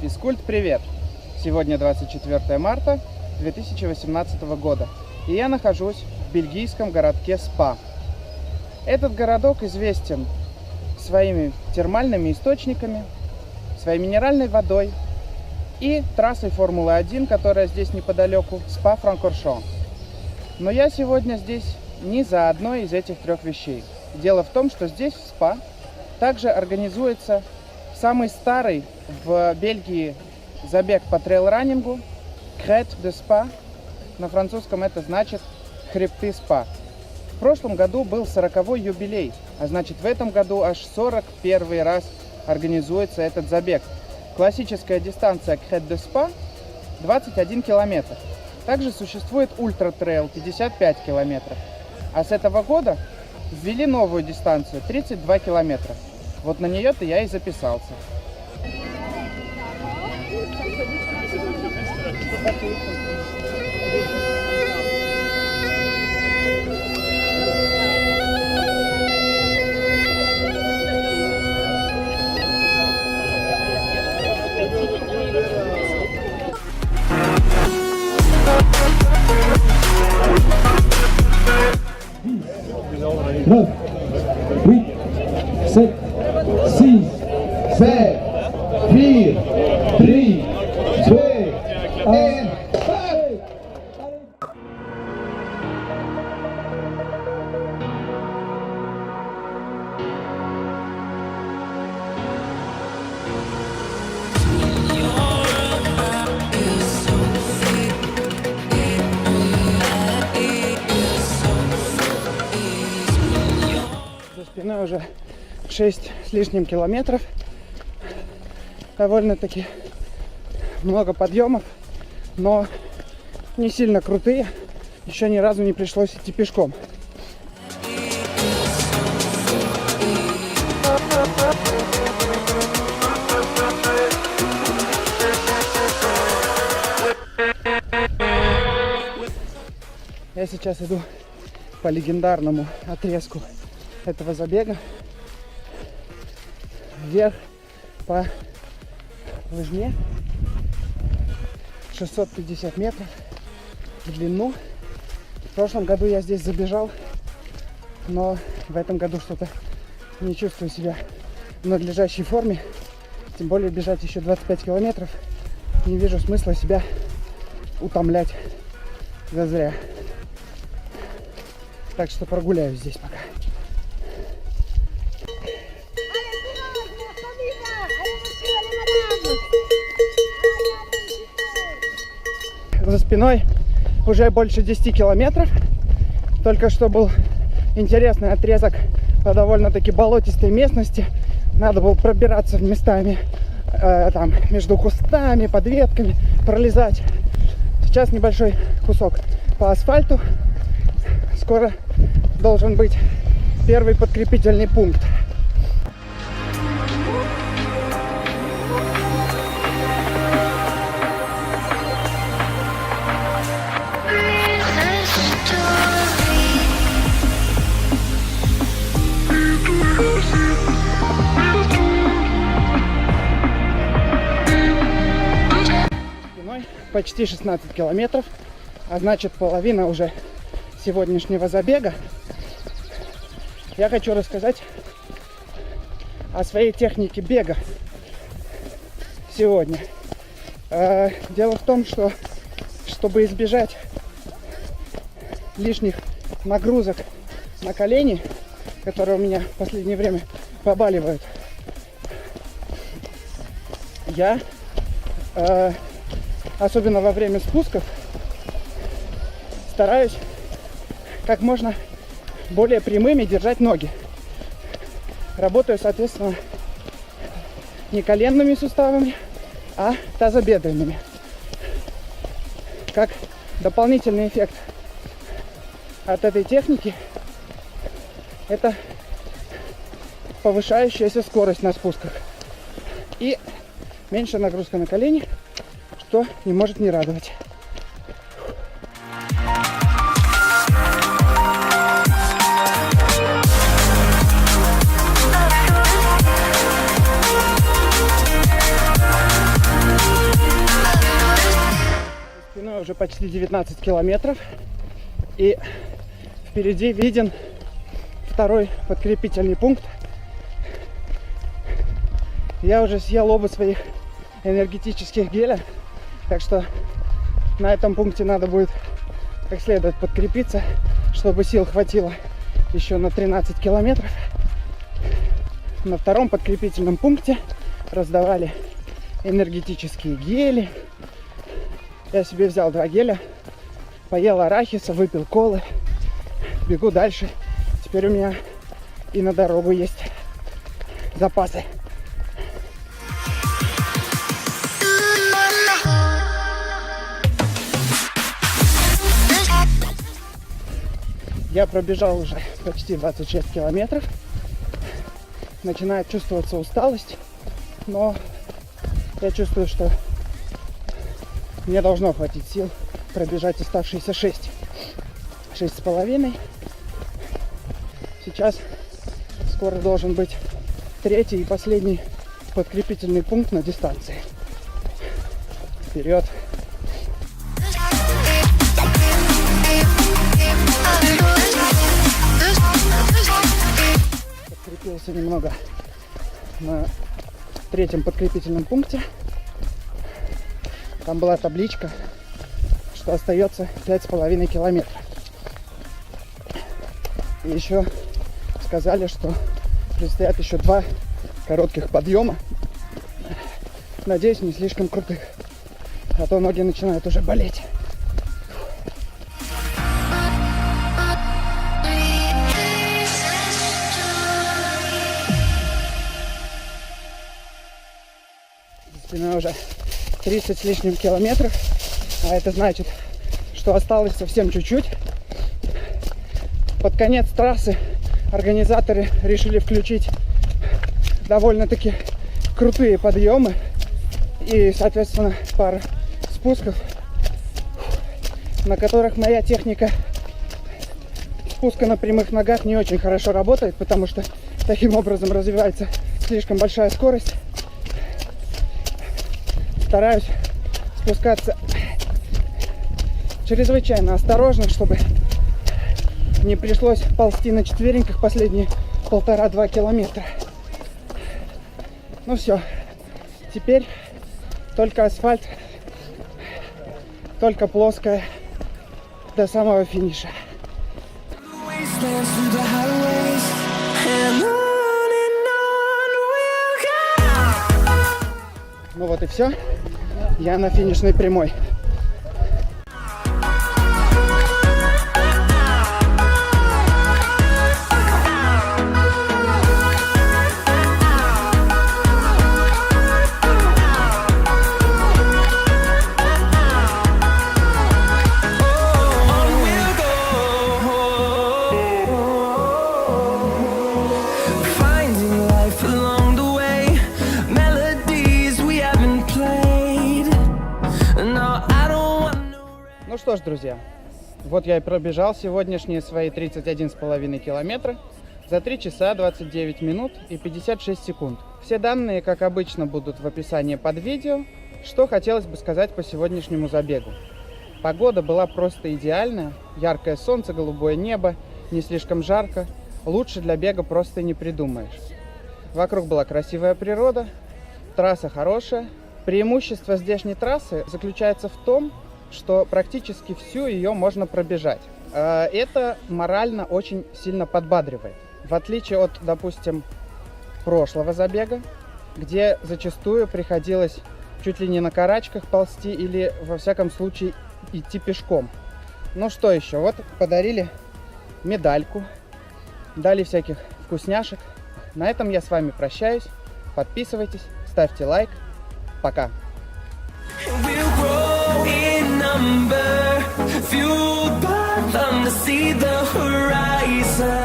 Физкульт, привет! Сегодня 24 марта 2018 года, и я нахожусь в бельгийском городке Спа. Этот городок известен своими термальными источниками, своей минеральной водой и трассой Формулы-1, которая здесь неподалеку, Спа-Франкоршон. Но я сегодня здесь не за одной из этих трех вещей. Дело в том, что здесь, в Спа, также организуется самый старый в Бельгии забег по трейл-раннингу Crête de Spa. На французском это значит хребты Спа. В прошлом году был 40-й юбилей, а значит в этом году аж 41 раз организуется этот забег. Классическая дистанция Crête de Spa 21 километр. Также существует ультра-трейл 55 километров. А с этого года ввели новую дистанцию 32 километра. Вот на нее-то я и записался. Neuf, 8, 7, 6, 5, 4, 3, 2, 1. За спиной уже 6 с лишним километров. Довольно-таки много подъемов, но не сильно крутые. Еще ни разу не пришлось идти пешком. Я сейчас иду по легендарному отрезку этого забега вверх по лыжне, 650 метров в длину. В прошлом году я здесь забежал, но в этом году что-то не чувствую себя в надлежащей форме. Тем более бежать еще 25 километров. Не вижу смысла себя утомлять зазря. Так что прогуляюсь здесь пока. За спиной уже больше 10 километров. Только что был интересный отрезок по довольно-таки болотистой местности. Надо было пробираться местами там между кустами, под ветками, пролезать. Сейчас небольшой кусок по асфальту. Скоро должен быть первый подкрепительный пункт. Почти 16 километров, а значит половина уже сегодняшнего забега. Я хочу рассказать о своей технике бега сегодня. Дело в том, что чтобы избежать лишних нагрузок на колени, которые у меня в последнее время побаливают, я особенно во время спусков стараюсь как можно более прямыми держать ноги. Работаю, соответственно, не коленными суставами, а тазобедренными. Как дополнительный эффект от этой техники это повышающаяся скорость на спусках и меньше нагрузка на колени, что не может не радовать. уже почти 19 километров. И впереди виден второй подкрепительный пункт. Я уже съел оба своих энергетических геля. Так что на этом пункте надо будет как следует подкрепиться, чтобы сил хватило еще на 13 километров. На втором подкрепительном пункте раздавали энергетические гели. Я себе взял 2 геля, поел арахиса, выпил колы, бегу дальше. Теперь у меня и на дорогу есть запасы. Я пробежал уже почти 26 километров. Начинает чувствоваться усталость, но я чувствую, что мне должно хватить сил пробежать оставшиеся 6,5. Сейчас скоро должен быть 3-й и последний подкрепительный пункт на дистанции. Вперед! Подкрепился немного на 3-м подкрепительном пункте. Там была табличка, что остается 5,5 километров. И еще сказали, что предстоят еще 2 коротких подъема. Надеюсь, не слишком крутых, а то ноги начинают уже болеть. За спиной уже 30 с лишним километров, а это значит, что осталось совсем чуть-чуть. Под конец трассы организаторы решили включить довольно-таки крутые подъемы и, соответственно, пара спусков, на которых моя техника спуска на прямых ногах не очень хорошо работает, потому что таким образом развивается слишком большая скорость. Стараюсь спускаться чрезвычайно осторожно, чтобы не пришлось ползти на четвереньках последние 1,5-2 километра. Ну все, теперь только асфальт, только плоская до самого финиша. Ну вот и все. Я на финишной прямой. Ну что ж, друзья, вот я и пробежал сегодняшние свои 31,5 километра за 3 часа 29 минут и 56 секунд. Все данные, как обычно, будут в описании под видео. Что хотелось бы сказать по сегодняшнему забегу. Погода была просто идеальная, яркое солнце, голубое небо, не слишком жарко. Лучше для бега просто не придумаешь. Вокруг была красивая природа, трасса хорошая. Преимущество здешней трассы заключается в том, что практически всю ее можно пробежать. Это морально очень сильно подбадривает. В отличие от, допустим, прошлого забега, где зачастую приходилось чуть ли не на карачках ползти или, во всяком случае, идти пешком. Ну что еще? Вот подарили медальку, дали всяких вкусняшек. На этом я с вами прощаюсь. Подписывайтесь, ставьте лайк. Пока! Fueled by them to see the horizon.